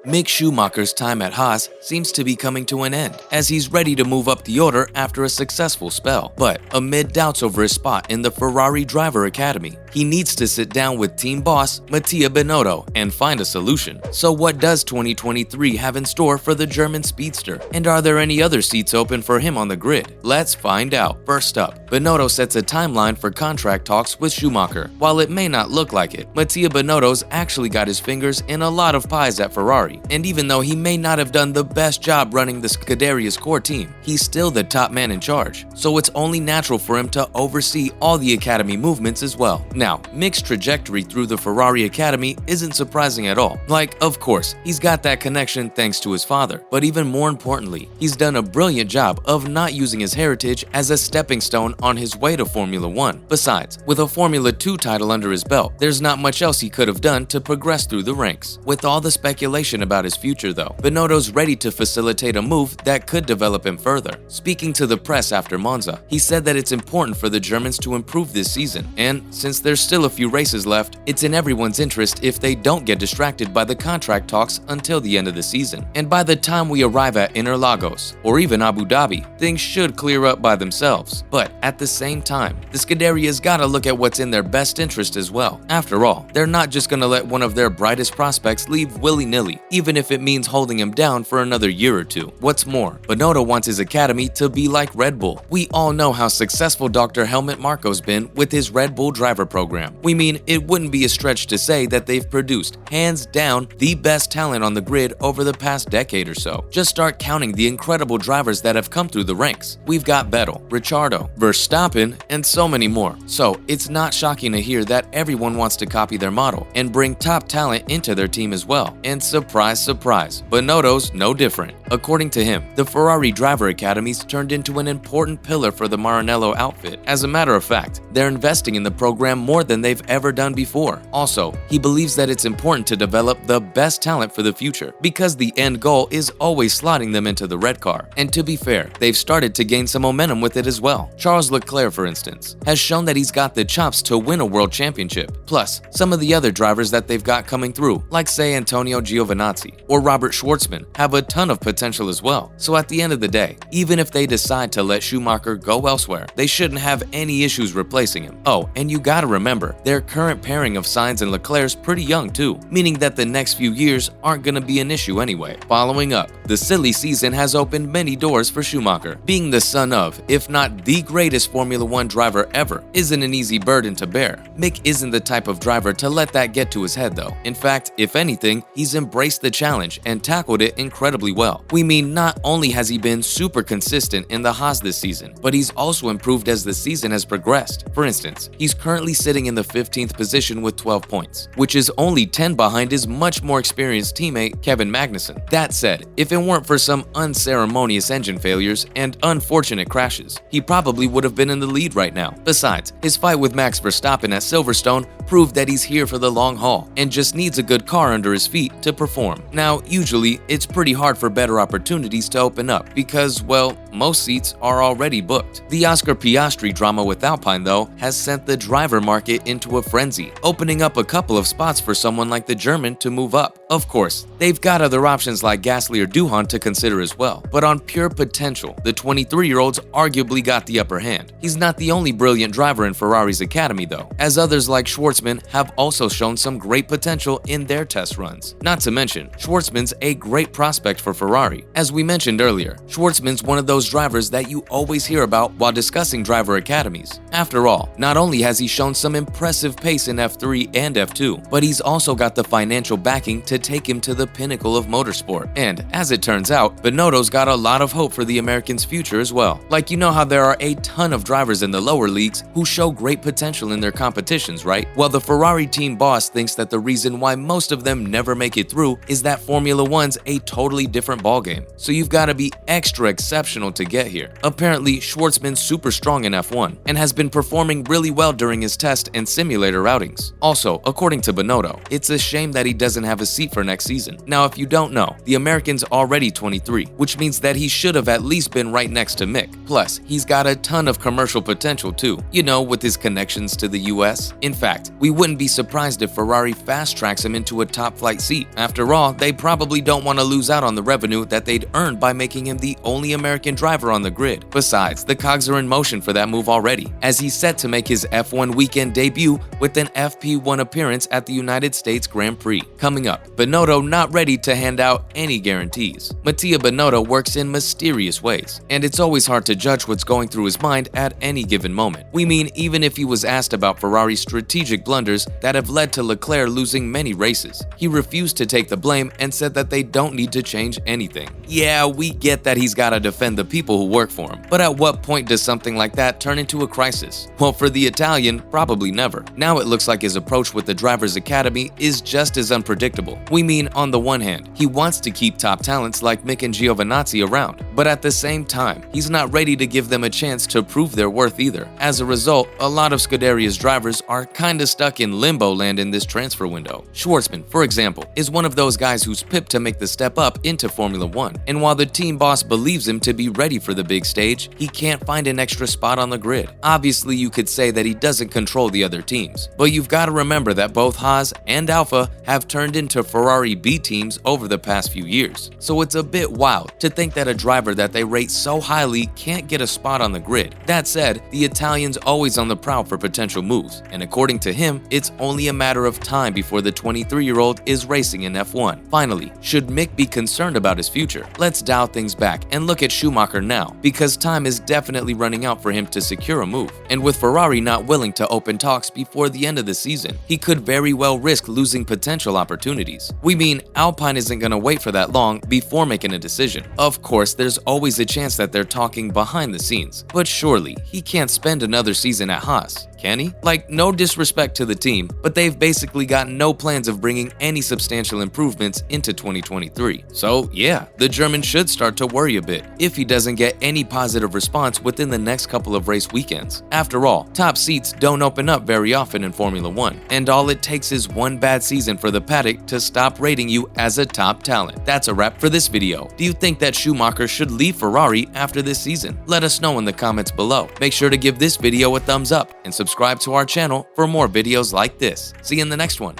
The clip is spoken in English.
Mick Schumacher's time at Haas seems to be coming to an end, as he's ready to move up the order after a successful spell. But amid doubts over his spot in the Ferrari Driver Academy, he needs to sit down with team boss Mattia Binotto and find a solution. So what does 2023 have in store for the German speedster? And are there any other seats open for him on the grid? Let's find out. First up, Binotto sets a timeline for contract talks with Schumacher. While it may not look like it, Mattia Binotto's actually got his fingers in a lot of pies at Ferrari. And even though he may not have done the best job running the Scuderia's core team, he's still the top man in charge. So it's only natural for him to oversee all the academy movements as well. Now, Mick's trajectory through the Ferrari Academy isn't surprising at all. Like, of course, he's got that connection thanks to his father. But even more importantly, he's done a brilliant job of not using his heritage as a stepping stone on his way to Formula 1. Besides, with a Formula 2 title under his belt, there's not much else he could have done to progress through the ranks. With all the speculation about his future though, Binotto's ready to facilitate a move that could develop him further. Speaking to the press after Monza, he said that it's important for the Germans to improve this season, and since there's still a few races left, it's in everyone's interest if they don't get distracted by the contract talks until the end of the season. And by the time we arrive at Interlagos, or even Abu Dhabi, things should clear up by themselves. But at the same time, the Scuderia's gotta look at what's in their best interest as well. After all, they're not just gonna let one of their brightest prospects leave willy-nilly, even if it means holding him down for another year or two. What's more, Binotto wants his academy to be like Red Bull. We all know how successful Dr. Helmut Marko's been with his Red Bull driver program. We mean, it wouldn't be a stretch to say that they've produced, hands down, the best talent on the grid over the past decade or so. Just start counting the incredible drivers that have come through the ranks. We've got Vettel, Ricciardo, Verstappen, and so many more. So it's not shocking to hear that everyone wants to copy their model and bring top talent into their team as well. And surprise, surprise, Binotto's no different. According to him, the Ferrari Driver Academy's turned into an important pillar for the Maranello outfit. As a matter of fact, they're investing in the program more than they've ever done before. Also, he believes that it's important to develop the best talent for the future, because the end goal is always slotting them into the red car. And to be fair, they've started to gain some momentum with it as well. Charles Leclerc, for instance, has shown that he's got the chops to win a world championship. Plus, some of the other drivers that they've got coming through, like say Antonio Giovinazzi or Robert Shwartzman, have a ton of potential as well. So at the end of the day, even if they decide to let Schumacher go elsewhere, they shouldn't have any issues replacing him. Oh, and you gotta remember, their current pairing of Sainz and Leclerc's pretty young too, meaning that the next few years aren't gonna be an issue anyway. Following up, the silly season has opened many doors for Schumacher. Being the son of, if not the greatest Formula 1 driver ever, isn't an easy burden to bear. Mick isn't the type of driver to let that get to his head though. In fact, if anything, he's embraced the challenge and tackled it incredibly well. We mean, not only has he been super consistent in the Haas this season, but he's also improved as the season has progressed. For instance, he's currently sitting in the 15th position with 12 points, which is only 10 behind his much more experienced teammate Kevin Magnussen. That said, if it weren't for some unceremonious engine failures and unfortunate crashes, he probably would have been in the lead right now. Besides, his fight with Max Verstappen at Silverstone proved that he's here for the long haul and just needs a good car under his feet to perform. Now, usually, it's pretty hard for better opportunities to open up because, well, most seats are already booked. The Oscar Piastri drama with Alpine, though, has sent the driver market into a frenzy, opening up a couple of spots for someone like the German to move up. Of course, they've got other options like Gasly or Duhan to consider as well, but on pure potential, the 23-year-old's arguably got the upper hand. He's not the only brilliant driver in Ferrari's academy, though, as others like Shwartzman have also shown some great potential in their test runs. Not to mention, Shwartzman's a great prospect for Ferrari. As we mentioned earlier, Shwartzman's one of those drivers that you always hear about while discussing driver academies. After all, not only has he shown some impressive pace in F3 and F2, but he's also got the financial backing to take him to the pinnacle of motorsport. And as it turns out, Binotto's got a lot of hope for the American's future as well. Like, you know how there are a ton of drivers in the lower leagues who show great potential in their competitions, right? Well, the Ferrari team boss thinks that the reason why most of them never make it through is that Formula 1's a totally different ballgame. So you've got to be extra exceptional to get here. Apparently, Schwartzman's super strong in F1 and has been performing really well during his test and simulator outings. Also, according to Binotto, it's a shame that he doesn't have a seat for next season. Now, if you don't know, the American's already 23, which means that he should have at least been right next to Mick. Plus, he's got a ton of commercial potential too, you know, with his connections to the US. In fact, We wouldn't be surprised if Ferrari fast-tracks him into a top-flight seat. After all, they probably don't want to lose out on the revenue that they'd earned by making him the only American driver on the grid. Besides, the cogs are in motion for that move already, as he's set to make his F1 weekend debut with an FP1 appearance at the United States Grand Prix. Coming up, Binotto not ready to hand out any guarantees. Mattia Binotto works in mysterious ways, and it's always hard to judge what's going through his mind at any given moment. We mean, even if he was asked about Ferrari's strategic blunders that have led to Leclerc losing many races, he refused to take the blame and said that they don't need to change anything. Yeah, we get that he's gotta defend the people who work for him, but at what point does something like that turn into a crisis? Well, for the Italian, probably never. Now it looks like his approach with the Drivers Academy is just as unpredictable. We mean, on the one hand, he wants to keep top talents like Mick and Giovinazzi around, but at the same time, he's not ready to give them a chance to prove their worth either. As a result, a lot of Scuderia's drivers are kinda stuck in limbo land in this transfer window. Shwartzman, for example, is one of those guys who's pipped to make the step up into Formula 1, and while the team boss believes him to be ready for the big stage, he can't find an extra spot on the grid. Obviously, you could say that he doesn't control the other teams, but you've got to remember that both Haas and Alpha have turned into Ferrari B teams over the past few years, so it's a bit wild to think that a driver that they rate so highly can't get a spot on the grid. That said, the Italian's always on the prowl for potential moves, and according to him, it's only a matter of time before the 23-year-old is racing in F1. Finally, should Mick be concerned about his future? Let's dial things back and look at Schumacher now, because time is definitely running out for him to secure a move. And with Ferrari not willing to open talks before the end of the season, he could very well risk losing potential opportunities. We mean, Alpine isn't going to wait for that long before making a decision. Of course, there's always a chance that they're talking behind the scenes, but surely he can't spend another season at Haas, can he? Like, no disrespect to the team, but they've basically got no plans of bringing any substantial improvements into 2023. So yeah, the German should start to worry a bit if he doesn't get any positive response within the next couple of race weekends. After all, top seats don't open up very often in Formula 1, and all it takes is one bad season for the paddock to stop rating you as a top talent. That's a wrap for this video. Do you think that Schumacher should leave Ferrari after this season? Let us know in the comments below. Make sure to give this video a thumbs up and subscribe to our channel for more videos like this. See you in the next one.